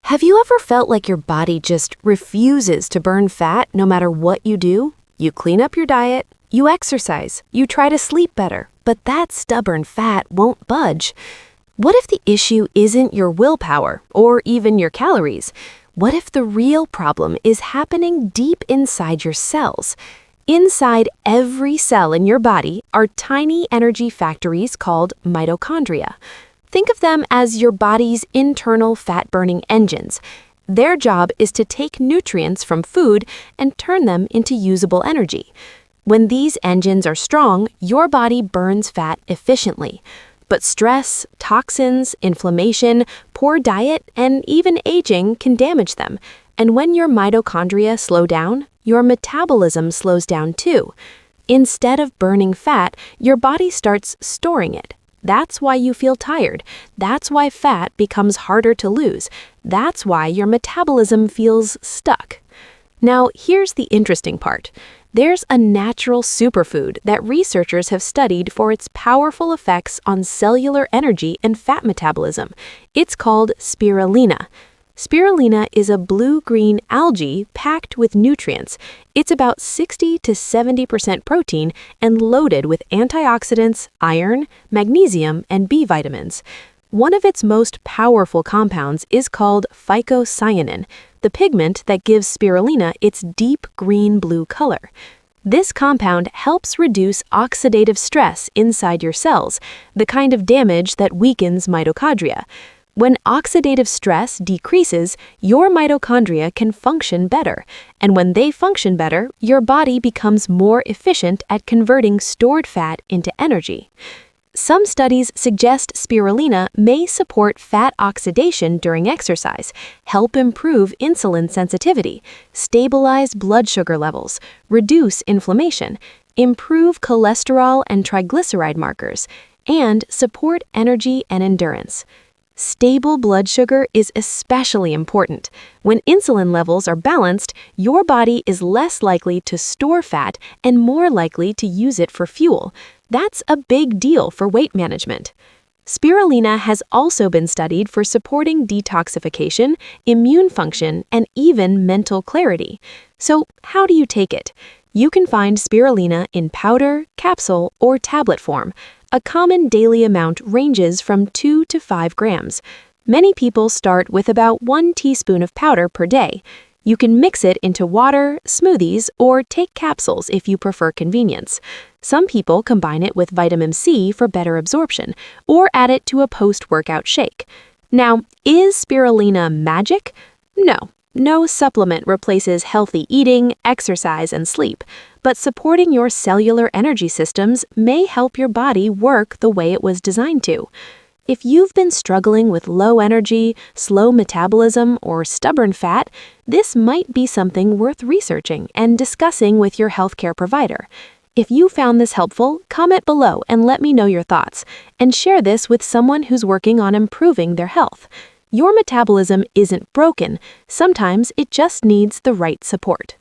Have you ever felt like your body just refuses to burn fat no matter what you do? You clean up your diet, you exercise, you try to sleep better, but that stubborn fat won't budge. What if the issue isn't your willpower or even your calories? What if the real problem is happening deep inside your cells? Inside every cell in your body are tiny energy factories called mitochondria. Think of them as your body's internal fat-burning engines. Their job is to take nutrients from food and turn them into usable energy. When these engines are strong, your body burns fat efficiently. But stress, toxins, inflammation, poor diet, and even aging can damage them. And when your mitochondria slow down, your metabolism slows down too. Instead of burning fat, your body starts storing it. That's why you feel tired. That's why fat becomes harder to lose. That's why your metabolism feels stuck. Now, here's the interesting part. There's a natural superfood that researchers have studied for its powerful effects on cellular energy and fat metabolism. It's called spirulina. Spirulina is a blue-green algae packed with nutrients. It's about 60 to 70% protein and loaded with antioxidants, iron, magnesium, and B vitamins. One of its most powerful compounds is called phycocyanin, the pigment that gives spirulina its deep green-blue color. This compound helps reduce oxidative stress inside your cells, the kind of damage that weakens mitochondria. When oxidative stress decreases, your mitochondria can function better, and when they function better, your body becomes more efficient at converting stored fat into energy. Some studies suggest spirulina may support fat oxidation during exercise, help improve insulin sensitivity, stabilize blood sugar levels, reduce inflammation, improve cholesterol and triglyceride markers, and support energy and endurance. Stable blood sugar is especially important. When insulin levels are balanced, your body is less likely to store fat and more likely to use it for fuel. That's a big deal for weight management. Spirulina has also been studied for supporting detoxification, immune function, and even mental clarity. So, how do you take it? You can find spirulina in powder, capsule, or tablet form. A common daily amount ranges from 2 to 5 grams. Many people start with about 1 teaspoon of powder per day. You can mix it into water, smoothies, or take capsules if you prefer convenience. Some people combine it with vitamin C for better absorption, or add it to a post-workout shake. Now, is spirulina magic? No. No supplement replaces healthy eating, exercise, and sleep, but supporting your cellular energy systems may help your body work the way it was designed to. If you've been struggling with low energy, slow metabolism, or stubborn fat, this might be something worth researching and discussing with your healthcare provider. If you found this helpful, comment below and let me know your thoughts, and share this with someone who's working on improving their health. Your metabolism isn't broken. Sometimes it just needs the right support.